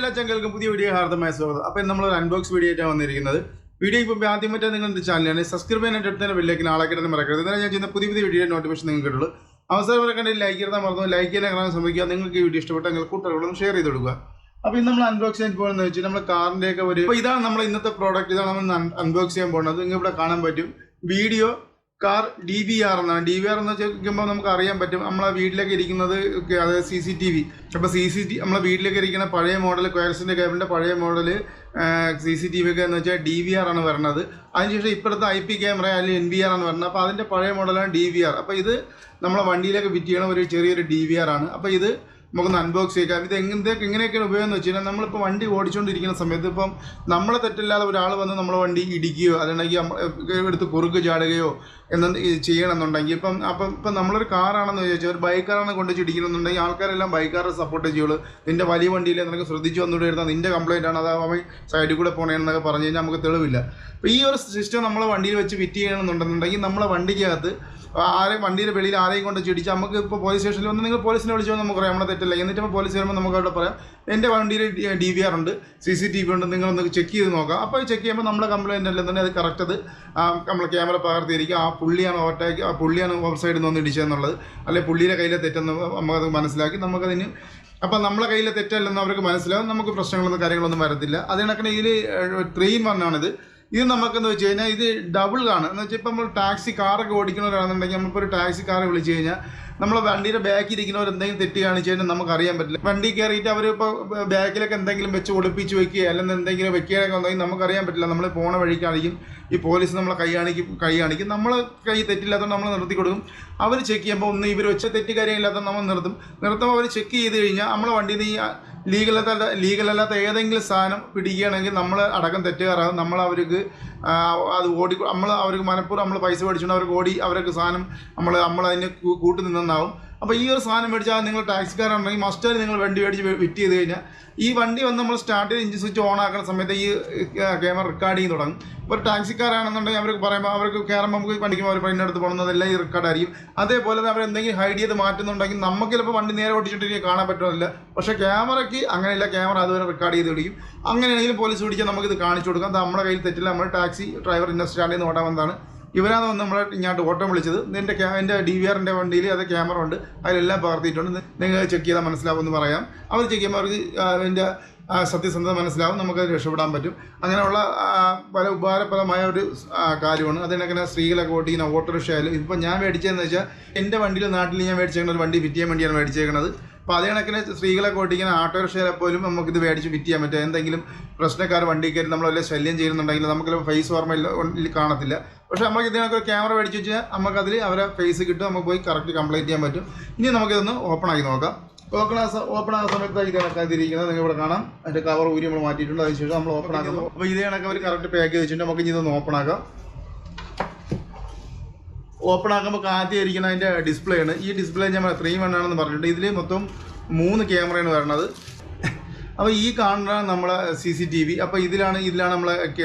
എല്ലാ ചങ്ങൾക്കും പുതിയ വീഡിയോ ഹാർദമായ സ്വാഗതം. അപ്പോൾ നമ്മൾ ഒരു അൺബോക്സ് വീഡിയോ ആയിട്ടാണ് വന്നിരിക്കുന്നത്. വീഡിയോ ഇപ്പോൾ ആദ്യമായിട്ട് നിങ്ങളുടെ ചാനലാണ് സബ്സ്ക്രൈബ് ചെയ്യാനായിട്ട് അടുത്തന്നെ ബെല്ലേക്ക് നാളാക്കിയിട്ട് മറക്കരുത്. എന്നാൽ ഞാൻ ചെയ്യുന്ന പുതിയ വീഡിയോ നോട്ടിഫിക്കേഷൻ നിങ്ങൾക്ക് കിട്ടുള്ളൂ. അവസരം വരെ കണ്ടിട്ട് ലൈക്ക് ചെയ്താൽ മറന്നു ലൈക്ക് ചെയ്യാൻ കാണാൻ ശ്രമിക്കുക. നിങ്ങൾക്ക് ഈ വീഡിയോ ഇഷ്ടപ്പെട്ട നിങ്ങൾ കൂട്ടുകാരോടും ഷെയർ ചെയ്ത് കൊടുക്കുക. അപ്പോൾ ഇന്ന് നമ്മൾ അൺബോക്സ് ചെയ്യാൻ പോകുന്നത് വെച്ചാൽ നമ്മൾ കാറിൻ്റെയൊക്കെ ഒരു അപ്പോൾ ഇതാണ് നമ്മൾ ഇന്നത്തെ പ്രോഡക്റ്റ്. ഇതാണ് നമ്മൾ അൺബോക്സ് ചെയ്യാൻ പോകുന്നത്. നിങ്ങൾക്ക് ഇവിടെ കാണാൻ പറ്റും വീഡിയോ കാർ DVR എന്നാണ്. DVR എന്ന് വെച്ചാൽ നമുക്ക് അറിയാൻ പറ്റും നമ്മളെ വീട്ടിലൊക്കെ ഇരിക്കുന്നത്, അതായത് CCTV. അപ്പോൾ നമ്മളെ വീട്ടിലൊക്കെ ഇരിക്കുന്ന പഴയ മോഡൽ ക്വയർസിൻ്റെ കേബിളിൻ്റെ പഴയ മോഡൽ CCTV ഒക്കെ എന്ന് വെച്ചാൽ DVR ആണ് വരുന്നത്. അതിനുശേഷം ഇപ്പോഴത്തെ IP ക്യാമറ അല്ലെങ്കിൽ NVR ആണ് വരുന്നത്. അപ്പോൾ അതിൻ്റെ പഴയ മോഡലാണ് DVR. അപ്പോൾ ഇത് നമ്മളെ വണ്ടിയിലൊക്കെ ഫിറ്റ് ചെയ്യണ ഒരു ചെറിയൊരു DVR ആണ്. അപ്പോൾ ഇത് നമുക്കൊന്ന് അൺബോക്സ് ചെയ്യാം. ഇത് എങ്ങനെയൊക്കെയാണ് ഉപയോഗം എന്ന് വെച്ച് കഴിഞ്ഞാൽ നമ്മളിപ്പോൾ വണ്ടി ഓടിച്ചുകൊണ്ടിരിക്കുന്ന സമയത്ത് ഇപ്പം നമ്മളെ തെറ്റില്ലാതെ ഒരാൾ വന്ന് നമ്മളെ വണ്ടി ഇടിക്കുകയോ അല്ലെങ്കിൽ എടുത്ത് കുറുക്ക് ചാടുകയോ ചെയ്യണമെന്നുണ്ടെങ്കിൽ ഇപ്പം നമ്മളൊരു കാറാണെന്ന് ചോദിച്ചാൽ ഒരു ബൈക്കാറാണ് കൊണ്ട് ഇടിക്കണമെന്നുണ്ടെങ്കിൽ ആൾക്കാരെല്ലാം ബൈക്കാരെ സപ്പോർട്ട് ചെയ്യുള്ളൂ. നിൻ്റെ വലിയ വണ്ടിയിൽ നിനക്ക് ശ്രദ്ധിച്ചു വന്നുകൂടെ എടുത്താൽ നിൻ്റെ കംപ്ലയിൻ്റ് ആണ്, അത് അവൻ സൈഡിൽ കൂടെ പോകണമെന്നൊക്കെ പറഞ്ഞു കഴിഞ്ഞാൽ നമുക്ക് തെളിവില്ല. അപ്പോൾ ഈ ഒരു സിസ്റ്റം നമ്മളെ വണ്ടിയിൽ വെച്ച് ഫിറ്റ് ചെയ്യണമെന്നുണ്ടെന്നുണ്ടെങ്കിൽ നമ്മളെ വണ്ടിക്കകത്ത് വണ്ടിയുടെ വെളിയിൽ ആരെയും കൊണ്ട് ചിടിച്ച് നമുക്ക് ഇപ്പോൾ പോലീസ് സ്റ്റേഷനിൽ വന്ന് നിങ്ങൾ പോലീസിനെ വിളിച്ചോ നമുക്ക് പറയാം നമ്മളെ തെറ്റില്ല. എന്നിട്ട് നമ്മൾ പോലീസ് വരുമ്പോൾ നമുക്ക് അവിടെ പറയാം എൻ്റെ വണ്ടിയിൽ DVR ഉണ്ട്, CCTV ഉണ്ട്, നിങ്ങളൊന്ന് ചെക്ക് ചെയ്ത് നോക്കാം. അപ്പോൾ ചെക്ക് ചെയ്യുമ്പോൾ നമ്മളെ കംപ്ലയിൻ്റ് അല്ലെന്നുണ്ടെങ്കിൽ അത് കറക്റ്റ് അത് നമ്മൾ ക്യാമറ പകർത്തിയിരിക്കും. പുള്ളിയാണ് ഓവർ സൈഡിൽ നിന്ന് ഇടിച്ചതെന്നുള്ളത്, അല്ലെങ്കിൽ പുള്ളിയുടെ കയ്യിലെ തെറ്റെന്ന് നമുക്കത് മനസ്സിലാക്കി നമുക്കതിന് അപ്പോൾ നമ്മളെ കയ്യിലെ തെറ്റല്ലെന്ന് അവർക്ക് മനസ്സിലാവും. നമുക്ക് പ്രശ്നങ്ങളൊന്നും കാര്യങ്ങളൊന്നും വരത്തില്ല. അത് കണക്കിന് ഇതിൽ 3-in-1 ആണിത്. ഇത് നമുക്കെന്ന് വെച്ച് കഴിഞ്ഞാൽ ഇത് ഡബിൾ ആണ് എന്ന് വെച്ചാൽ ഇപ്പോൾ നമ്മൾ ടാക്സി കാറൊക്കെ ഓടിക്കുന്നവരാണെന്നുണ്ടെങ്കിൽ നമ്മളിപ്പോൾ ഒരു ടാക്സി കാറ് വിളിച്ച് കഴിഞ്ഞാൽ നമ്മളെ വണ്ടിയുടെ ബാക്കിൽ ഇരിക്കുന്നവർ എന്തെങ്കിലും തെറ്റ് കാണിച്ചു കഴിഞ്ഞാൽ നമുക്കറിയാൻ പറ്റില്ല. വണ്ടി കയറിയിട്ട് അവരിപ്പോൾ ബാക്കിലൊക്കെ എന്തെങ്കിലും വെച്ച് ഒളിപ്പിച്ച് വെക്കുക അല്ലെങ്കിൽ എന്തെങ്കിലും വെക്കുകയൊക്കെ ഉണ്ടെങ്കിൽ നമുക്കറിയാൻ പറ്റില്ല. നമ്മൾ പോണ വഴിക്കാണിക്കും ഈ പോലീസ് നമ്മളെ കൈ കാണിക്കും. നമ്മളെ കൈ തെറ്റില്ലാത്തതുകൊണ്ട് നമ്മൾ നിർത്തി കൊടുക്കും. അവർ ചെക്ക് ചെയ്യുമ്പോൾ ഒന്ന് ഇവർ വെച്ച തെറ്റ് കാര്യമില്ലാത്തത് നമ്മൾ നിർത്തുമ്പോൾ അവർ ചെക്ക് ചെയ്ത് കഴിഞ്ഞാൽ നമ്മളെ വണ്ടിയിൽ നിന്ന് ഈ ലീഗലല്ലാത്ത ഏതെങ്കിലും സാധനം പിടിക്കുകയാണെങ്കിൽ നമ്മൾ അടക്കം തെറ്റുകാരാകും. അവർക്ക് അത് അവർക്ക് മനഃപൂർവ്വം നമ്മൾ പൈസ മേടിച്ചുകൊണ്ട് അവർക്ക് അവർക്ക് സാധനം നമ്മളതിന് കൂട്ടു നിന്നാവും. അപ്പോൾ ഈ ഒരു സാധനം മേടിച്ചാൽ നിങ്ങൾ ടാക്സിക്കാരാണെങ്കിൽ മസ്റ്റായി നിങ്ങൾ വണ്ടി മേടിച്ച് ഫിറ്റ് ചെയ്ത് കഴിഞ്ഞാൽ ഈ വണ്ടി വന്ന് നമ്മൾ സ്റ്റാർട്ട് ചെയ്ത് എഞ്ചിൻ സ്വിച്ച് ഓൺ ആക്കുന്ന സമയത്ത് ഈ ക്യാമറ റെക്കോർഡിങ് തുടങ്ങും. ഇപ്പോൾ ടാക്സിക്കാരാണെന്നുണ്ടെങ്കിൽ അവർക്ക് പറയുമ്പോൾ അവർക്ക് കയറുമ്പോൾ നമുക്ക് വണ്ടിക്കുമ്പോൾ അവർ പൈൻ്റെ അടുത്ത് പോകുന്നതെല്ലാം ഈ റെക്കോർഡായിരിക്കും. അതേപോലെ അവർ എന്തെങ്കിലും ഹൈഡ് ചെയ്ത് മാറ്റുന്നുണ്ടെങ്കിൽ നമുക്ക് ചിലപ്പോൾ വണ്ടി നേരെ ഓടിച്ചിട്ട് കാണാൻ പറ്റുന്നില്ല. പക്ഷേ ക്യാമറയ്ക്ക് അങ്ങനെയില്ല, ക്യാമറ അതുവരെ റെക്കോർഡ് ചെയ്ത് പിടിക്കും. അങ്ങനെയാണെങ്കിലും പോലീസ് പിടിച്ചാൽ നമുക്കിത് കാണിച്ചു കൊടുക്കാം. നമ്മുടെ കയ്യിൽ തെറ്റില്ല, നമ്മൾ ടാക്സി ഡ്രൈവർ ഇന്ന സ്റ്റാൻഡിൽ നിന്ന് ഓടാൻ വന്നതാണ്, ഇവരാണ് വന്ന് നമ്മളെ ഇങ്ങോട്ട് ഓട്ടം വിളിച്ചത്. എൻ്റെ DVRൻ്റെ വണ്ടിയിൽ അത് ക്യാമറ ഉണ്ട്, അതിലെല്ലാം പകർത്തിയിട്ടുണ്ട്, നിങ്ങൾ ചെക്ക് ചെയ്താൽ മനസ്സിലാവുമെന്ന് പറയാം. അവർ ചെക്ക് ചെയ്യുമ്പോൾ അവർക്ക് അതിൻ്റെ സത്യസന്ധത മനസ്സിലാവും, നമുക്കത് രക്ഷപ്പെടാൻ പറ്റും. അങ്ങനെയുള്ള പല ഉപകാരപ്രദമായ ഒരു കാര്യമാണ്. അതിനൊക്കെ സ്ത്രീകളൊക്കെ ഓടിക്കുന്ന ഓട്ടോറിക്ഷ ആയാലും ഇപ്പോൾ ഞാൻ മേടിച്ചതെന്ന് വെച്ചാൽ എൻ്റെ വണ്ടിയിൽ നാട്ടിൽ ഞാൻ മേടിച്ചേക്കുന്ന ഒരു വണ്ടി ഫിറ്റ് ചെയ്യാൻ വേണ്ടിയാണ് മേടിച്ചേക്കുന്നത്. അപ്പോൾ അതേ കണക്കിന് സ്ത്രീകളൊക്കെ ഓടിക്കുന്ന ഓട്ടോറിക്ഷയിൽ പോലും നമുക്കിത് മേടിച്ച് ഫിറ്റ് ചെയ്യാൻ പറ്റും. എന്തെങ്കിലും പ്രശ്നക്കാർ വണ്ടി കയറി നമ്മളെല്ലാം ശല്യം ചെയ്യുന്നുണ്ടെങ്കിൽ നമുക്ക് ഫേസ് ഓർമ്മ കാണത്തില്ല. പക്ഷേ നമുക്ക് ഇതിനൊക്കെ ക്യാമറ മേടിച്ച് വെച്ചാൽ നമുക്കതിൽ അവരെ ഫേസ് കിട്ടും, നമുക്ക് പോയി കറക്റ്റ് കംപ്ലൈൻറ്റ് ചെയ്യാൻ പറ്റും. ഇനി നമുക്കിതൊന്ന് ഓപ്പൺ ആക്കി നോക്കാം. ഓപ്പൺ ആകുന്ന സമയത്ത് ഇത് കണക്കാതിരിക്കുന്നത് നിങ്ങൾ ഇവിടെ കാണാം. അതിൻ്റെ കവർ ഊരി നമ്മൾ മാറ്റിയിട്ടുണ്ട്. അതിനുശേഷം നമ്മൾ ഓപ്പൺ ആക്കുന്നു. അപ്പോൾ ഇതേ കണക്ക് അവർ കറക്റ്റ് പാക്ക് ചെയ്ത് വെച്ചിട്ടുണ്ട്. നമുക്ക് ഇതൊന്ന് ഓപ്പൺ ആക്കാം. ഓപ്പൺ ആക്കുമ്പോൾ ആദ്യം ഇരിക്കുന്ന അതിൻ്റെ ഡിസ്പ്ലേ ആണ്. ഈ ഡിസ്പ്ലേ ഞാൻ 3-in-1 ആണെന്ന് പറഞ്ഞിട്ടുണ്ട്. ഇതിൽ മൊത്തം 3 ക്യാമറയാണ് വരുന്നത്. അപ്പോൾ ഈ കാണുന്ന നമ്മളെ CCTV. അപ്പോൾ ഇതിലാണ് നമ്മളെ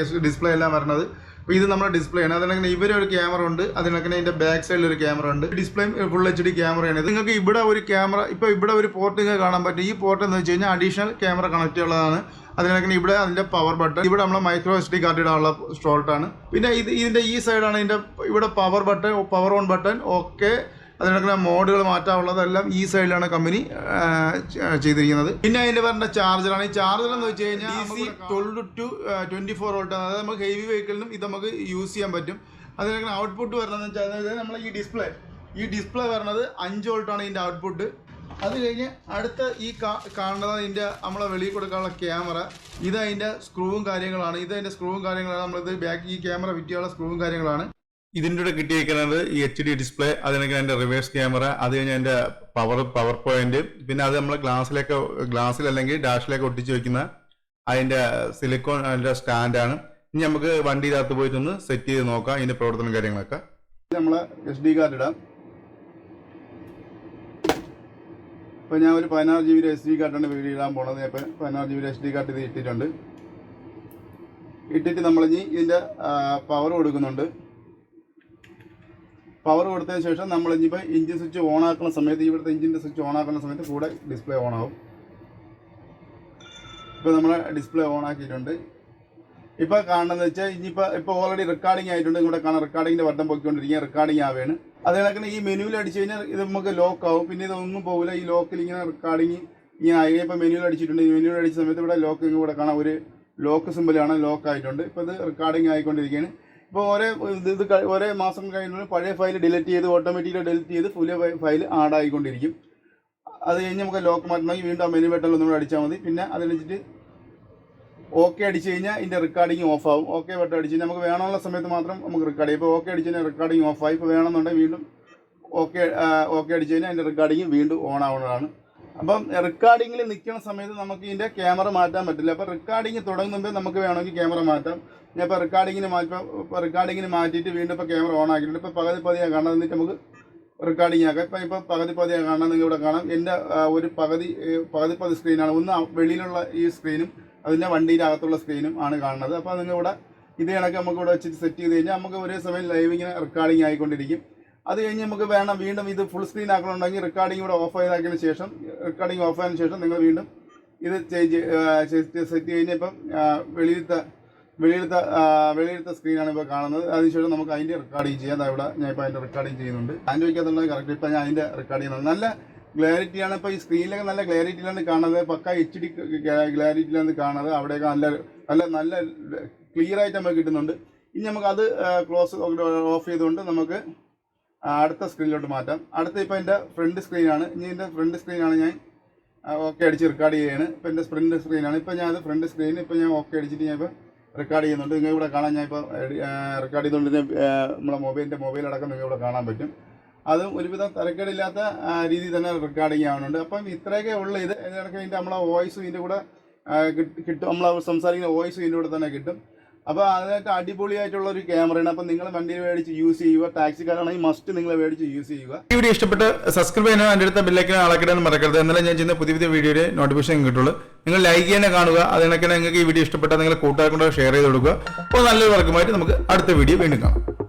ഡിസ്പ്ലേ എല്ലാം വരുന്നത്. അപ്പോൾ ഇത് നമ്മുടെ ഡിസ്പ്ലേ ആണ്. അതിനങ്ങനെ ഇവരൊരു ക്യാമറ ഉണ്ട്, അതിനങ്ങനെ ഇതിൻ്റെ ബാക്ക് സൈഡിൽ ഒരു ക്യാമറ ഉണ്ട്. ഡിസ്പ്ലേ ഫുൾ HD ക്യാമറയാണ്. നിങ്ങൾക്ക് ഇവിടെ ഒരു ക്യാമറ, ഇപ്പോൾ ഇവിടെ ഒരു പോർട്ട് നിങ്ങൾക്ക് കാണാൻ പറ്റും. ഈ പോർട്ട് എന്ന് വെച്ച് കഴിഞ്ഞാൽ അഡീഷണൽ ക്യാമറ കണക്റ്റ് ഉള്ളതാണ്. അതിനങ്ങനെ ഇവിടെ അതിൻ്റെ പവർ ബട്ടൺ, ഇവിടെ നമ്മളെ മൈക്രോ SD കാർഡ് ഇടാനുള്ള സ്ലോട്ടാണ്. പിന്നെ ഇതിൻ്റെ ഈ സൈഡാണ് ഇതിൻ്റെ ഇവിടെ power button, power on button, okay. അതിനൊക്കെ മോഡുകൾ മാറ്റാനുള്ളതെല്ലാം ഈ സൈഡിലാണ് കമ്പനി ചെയ്തിരിക്കുന്നത്. പിന്നെ അതിൻ്റെ പറഞ്ഞ ചാർജറാണ്. ഈ ചാർജർ എന്ന് വെച്ച് കഴിഞ്ഞാൽ DC 12 to 24 വോൾട്ട്. അതായത് നമുക്ക് ഹെവി വെഹിക്കിളിനും ഇത് നമുക്ക് യൂസ് ചെയ്യാൻ പറ്റും. അതിനൊക്കെ ഔട്ട്പുട്ട് വരുന്നതെന്ന് വെച്ചാൽ അതായത് നമ്മൾ ഈ ഡിസ്പ്ലേ വരുന്നത് 5 വോൾട്ടാണ് ഇതിൻ്റെ ഔട്ട്പുട്ട്. അത് കഴിഞ്ഞ് അടുത്ത ഈ കാണുന്നത് ഇതിൻ്റെ നമ്മളെ വെളിയിൽ കൊടുക്കാനുള്ള ക്യാമറ. ഇത് അതിൻ്റെ സ്ക്രൂവും കാര്യങ്ങളാണ്. നമ്മളിത് ബാക്ക് ഈ ക്യാമറ ഫിറ്റ് ചെയ്യാനുള്ള സ്ക്രൂവും കാര്യങ്ങളാണ്. ഇതിൻ്റെ കൂടെ കിട്ടിയിരിക്കുന്നത് ഈ HD ഡിസ്പ്ലേ, അതിനൊക്കെ അതിൻ്റെ റിവേഴ്സ് ക്യാമറ, അത് കഴിഞ്ഞ് അതിൻ്റെ പവർ പോയിന്റ്, പിന്നെ അത് നമ്മൾ ഗ്ലാസ്സിലല്ലെങ്കിൽ ഡാഷിലേക്ക് ഒട്ടിച്ച് വെക്കുന്ന അതിൻ്റെ സിലിക്കോൺ അതിൻ്റെ സ്റ്റാൻഡാണ്. ഇനി നമുക്ക് വണ്ടിയിനകത്ത് പോയിട്ടൊന്ന് സെറ്റ് ചെയ്ത് നോക്കാം ഇതിൻ്റെ പ്രവർത്തനം കാര്യങ്ങളൊക്കെ. നമ്മളെ SD കാർഡ് ഇടാം. ഇപ്പോൾ ഞാൻ ഒരു 16 GB SD കാർഡാണ് വീഡിയോ ഇടാൻ പോണത്. അപ്പോൾ 16 GB SD കാർഡ് ഇത് ഇട്ടിട്ട് നമ്മളിനി ഇതിൻ്റെ പവർ കൊടുക്കുന്നുണ്ട്. പവർ കൊടുത്തതിന് ശേഷം നമ്മൾ ഇനിയിപ്പോൾ എഞ്ചിൻ സ്വിച്ച് ഓൺ ആക്കുന്ന സമയത്ത് ഇവിടുത്തെ എഞ്ചിൻ്റെ സ്വിച്ച് ഓൺ ആക്കുന്ന സമയത്ത് കൂടെ ഡിസ്പ്ലേ ഓൺ ആവും. ഇപ്പോൾ നമ്മളെ ഡിസ്പ്ലേ ഓൺ ആക്കിയിട്ടുണ്ട്. ഇപ്പോൾ കാണുന്നതെന്ന് വെച്ചാൽ ഇപ്പോൾ ഓൾറെഡി റെക്കോർഡിംഗ് ആയിട്ടുണ്ട്. ഇവിടെ കാണാൻ റെക്കോർഡിങ്ങിൻ്റെ ബട്ടൺ പൊയ്ക്കൊണ്ടിരിക്കുക, റെക്കോർഡിംഗ് ആവുകയാണ്. അത് കണക്കിന് ഈ മെനുവിൽ അടിച്ചു കഴിഞ്ഞാൽ ഇത് നമുക്ക് ലോക്ക് ആവും. പിന്നെ ഇതൊന്നും പോകില്ല. ഈ ലോക്കിൽ ഇങ്ങനെ റെക്കോർഡിങ് ഇങ്ങനെ ആയി. ഇപ്പോൾ മെനുവിൽ അടിച്ചിട്ടുണ്ട്. ഈ മെനുവിൽ അടിച്ച സമയത്ത് ഇവിടെ ലോക്ക് ഇവിടെ കാണാം, ഒരു ലോക്ക് സിമ്പിളാണ്, ലോക്ക് ആയിട്ടുണ്ട്. ഇപ്പോൾ ഇത് റെക്കോർഡിംഗ് ആയിക്കൊണ്ടിരിക്കുകയാണ്. ഇപ്പോൾ ഒരേ മാസം കഴിയുമ്പോൾ പഴയ ഫയൽ ഡിലീറ്റ് ചെയ്ത് ഓട്ടോമാറ്റിക്കലി ഡിലീറ്റ് ചെയ്ത് പുതിയ ഫയൽ ആഡ് ആയിക്കൊണ്ടിരിക്കും. അത് കഴിഞ്ഞ് നമുക്ക് ലോക്ക് മാറ്റണമെങ്കിൽ വീണ്ടും ആ മെനു ബട്ടണിൽ ഒന്നും അടിച്ചാൽ മതി. പിന്നെ അതിനനുസരിച്ച് ഓക്കെ അടിച്ച് കഴിഞ്ഞാൽ ഇതിൻ്റെ റെക്കോർഡിങ് ഓഫ് ആവും. ഓക്കെ ബട്ടൺ അടിച്ച് കഴിഞ്ഞാൽ നമുക്ക് വേണമെന്നുള്ള സമയത്ത് മാത്രം നമുക്ക് റെക്കോർഡ് ചെയ്യും. ഇപ്പോൾ ഓക്കെ അടിച്ച് കഴിഞ്ഞാൽ റെക്കോർഡിങ് ഓഫ് ആയി. ഇപ്പോൾ വേണമെന്നുണ്ടെങ്കിൽ വീണ്ടും ഓക്കെ അടിച്ച് കഴിഞ്ഞാൽ അതിൻ്റെ റെക്കോർഡിങ് വീണ്ടും ഓൺ ആവുന്നതാണ്. അപ്പം റെക്കോർഡിങ്ങിൽ നിൽക്കുന്ന സമയത്ത് നമുക്ക് ഇതിൻ്റെ ക്യാമറ മാറ്റാൻ പറ്റില്ല. അപ്പോൾ റെക്കോർഡിങ് തുടങ്ങുമ്പോൾ നമുക്ക് വേണമെങ്കിൽ ക്യാമറ മാറ്റാം. ഞാൻ ഇപ്പോൾ റെക്കോർഡിങ്ങിന് മാറ്റിയിട്ട് വീണ്ടും ഇപ്പോൾ ക്യാമറ ഓൺ ആക്കിയിട്ടുണ്ട്. ഇപ്പോൾ പകുതിയാണ് കാണാൻ, എന്നിട്ട് നമുക്ക് റെക്കോർഡിങ് ആക്കാം. ഇപ്പോൾ പകുതിയാണ് കാണാൻ, നിങ്ങൾ ഇവിടെ കാണാം. എൻ്റെ ഒരു പകുതി സ്ക്രീനാണ്. ഒന്ന് വെളിയിലുള്ള ഈ സ്ക്രീനും അതിൻ്റെ വണ്ടിയുടെ അകത്തുള്ള സ്ക്രീനും ആണ് കാണുന്നത്. അപ്പോൾ നിങ്ങളിവിടെ ഇത് കണക്ക് നമുക്ക് ഇവിടെ വെച്ചിട്ട് സെറ്റ് ചെയ്ത് കഴിഞ്ഞാൽ നമുക്ക് ഒരേ സമയം ലൈവ് ഇങ്ങനെ റെക്കോർഡിങ് ആയിക്കൊണ്ടിരിക്കും. അത് കഴിഞ്ഞ് നമുക്ക് വേണം വീണ്ടും ഇത് ഫുൾ സ്ക്രീൻ ആക്കണമെന്നുണ്ടെങ്കിൽ റെക്കോർഡിംഗ് ഇവിടെ ഓഫ് ആയതിനു ശേഷം നിങ്ങൾ വീണ്ടും ഇത് സെറ്റ് കഴിഞ്ഞാൽ ഇപ്പം വെളിയിലത്തെ സ്ക്രീനാണ് ഇപ്പോൾ കാണുന്നത്. അതിനുശേഷം നമുക്ക് അതിൻ്റെ റെക്കോർഡിങ് ചെയ്യാം. ഇവിടെ ഞാൻ ഇപ്പോൾ അതിൻ്റെ റെക്കോർഡിങ് ചെയ്യുന്നുണ്ട്. ആൻഡ്രോയിഡ് കറക്റ്റ് ഇപ്പോൾ ഞാൻ അതിൻ്റെ റെക്കോർഡ് ചെയ്യുന്നത്. നല്ല ക്ലാരിറ്റിയാണ്. ഇപ്പോൾ ഈ സ്ക്രീനിലൊക്കെ നല്ല ക്ലാരിറ്റിയിലാണ് കാണുന്നത്. പക്ക HD ക്ലാരിറ്റിയിലാണ് കാണുന്നത്. അവിടെയൊക്കെ നല്ല ക്ലിയർ ആയിട്ട് നമുക്ക് കിട്ടുന്നുണ്ട്. ഇനി നമുക്കത് ഓഫ് ചെയ്തുകൊണ്ട് നമുക്ക് അടുത്ത സ്ക്രീനിലോട്ട് മാറ്റാം. അടുത്ത ഇപ്പോൾ എൻ്റെ ഫ്രണ്ട് സ്ക്രീനാണ്. ഇനി എൻ്റെ ഫ്രണ്ട് സ്ക്രീനാണ് ഞാൻ ഓക്കെ അടിച്ച് റെക്കോർഡ് ചെയ്യുകയാണ്. ഇപ്പോൾ എൻ്റെ ഫ്രണ്ട് സ്ക്രീനാണ്. ഇപ്പോൾ ഞാൻ അത് ഫ്രണ്ട് സ്ക്രീൻ ഇപ്പോൾ ഞാൻ ഓക്കെ അടിച്ചിട്ട് ഞാൻ ഇപ്പോൾ റെക്കോർഡ് ചെയ്യുന്നുണ്ട്. നിങ്ങൾ ഇവിടെ കാണാൻ ഞാൻ ഇപ്പോൾ റെക്കോർഡ് ചെയ്തുകൊണ്ട് നമ്മുടെ മൊബൈൽ അടക്കം നിങ്ങൾ ഇവിടെ കാണാൻ പറ്റും. അതും ഒരുവിധം തരക്കേടില്ലാത്ത രീതിയിൽ തന്നെ റെക്കോർഡിങ് ആവുന്നുണ്ട്. അപ്പം ഇത്രയൊക്കെ ഉള്ള ഇത് ഇതിനൊക്കെ ഇതിൻ്റെ നമ്മളെ വോയിസും ഇതിൻ്റെ കൂടെ കിട്ടും. നമ്മൾ സംസാരിക്കുന്ന വോയിസും ഇതിൻ്റെ കൂടെ തന്നെ കിട്ടും. അപ്പോൾ അതിനായിട്ട് അടിപൊളിയായിട്ടുള്ള ഒരു ക്യാമറയാണ്. അപ്പം നിങ്ങൾ വണ്ടിയിൽ മേടിച്ച് യൂസ് ചെയ്യുക. ടാക്സിക്കാരാണെങ്കിൽ മസ്റ്റ് നിങ്ങൾ മേടിച്ച് യൂസ് ചെയ്യുക. ഈ വീഡിയോ ഇഷ്ടപ്പെട്ട് സബ്സ്ക്രൈബ് ചെയ്യാനോ എൻ്റെ അടുത്ത ബെല്ലൈക്കനോ ആളക്കിടാനും മറക്കരുത്. എന്നാലും ഞാൻ ചെയ്യുന്ന പുതിയ വീഡിയോയുടെ നോട്ടിഫിക്കേഷൻ കിട്ടുള്ളൂ. നിങ്ങൾ ലൈക്ക് ചെയ്യാൻ കാണുക. അതിനൊക്കെ നിങ്ങൾക്ക് ഈ വീഡിയോ ഇഷ്ടപ്പെട്ടാൽ നിങ്ങൾ കൂട്ടുകാർക്കൊണ്ട് ഷെയർ ചെയ്ത് കൊടുക്കുക. അപ്പോൾ നല്ലൊരു വർക്കുമായിട്ട് നമുക്ക് അടുത്ത വീഡിയോ വീണ്ടും കാണാം.